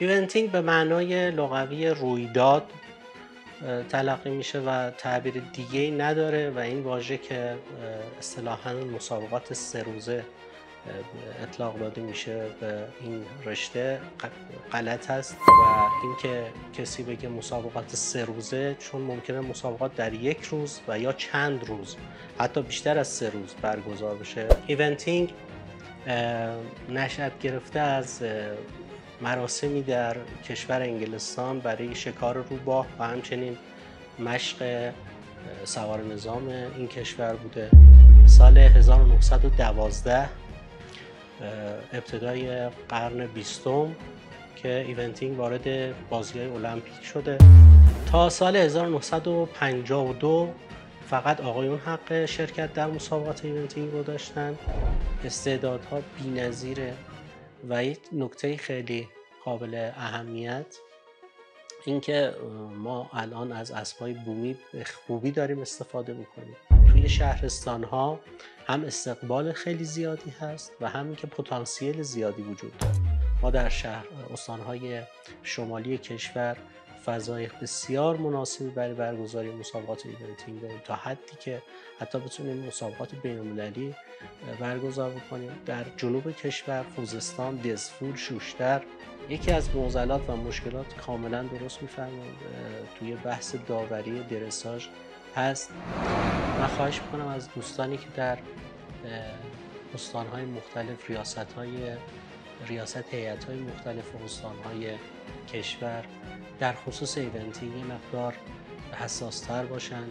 ایونتینگ به معنای لغوی رویداد تلقی میشه و تعبیر دیگه‌ای نداره و این واژه که اصطلاحاً مسابقات 3 روزه اطلاق داده میشه به این رشته غلط است و اینکه کسی بگه مسابقات 3 روزه، چون ممکنه مسابقات در 1 روز و یا چند روز حتی بیشتر از 3 روز برگزار بشه. ایونتینگ نشأت گرفته از مراسمی در کشور انگلستان برای شکار روباه و همچنین مشق سوار نظام این کشور بوده. سال 1912 ابتدای قرن 20 که ایونتینگ وارد بازی‌های المپیک شده. تا سال 1952 فقط آقایون حق شرکت در مسابقات ایونتینگ رو داشتن. استعدادها بی‌نظیره و یک نکته خیلی قابل اهمیت اینکه ما الان از اسب‌های بومی به خوبی داریم استفاده می‌کنیم. توی شهرستان‌ها هم استقبال خیلی زیادی هست و همین که پتانسیل زیادی وجود داره. ما در استان‌های شمالی کشور فضای بسیار مناسبی برای برگزاری مسابقات ایونتینگ داریم تا حدی که حتی بتونیم مسابقات بین‌المللی برگزار بکنیم. در جنوب کشور، خوزستان، دزفول، شوشتر یکی از معضلات و مشکلات کاملا درست می‌فرمایید توی بحث داوری درساژ هست. من خواهش می‌کنم از دوستانی که در استان‌های مختلف ریاست هیئت‌های مختلف استان‌های کشور در خصوص ایونتینگ مقدار حساس‌تر باشند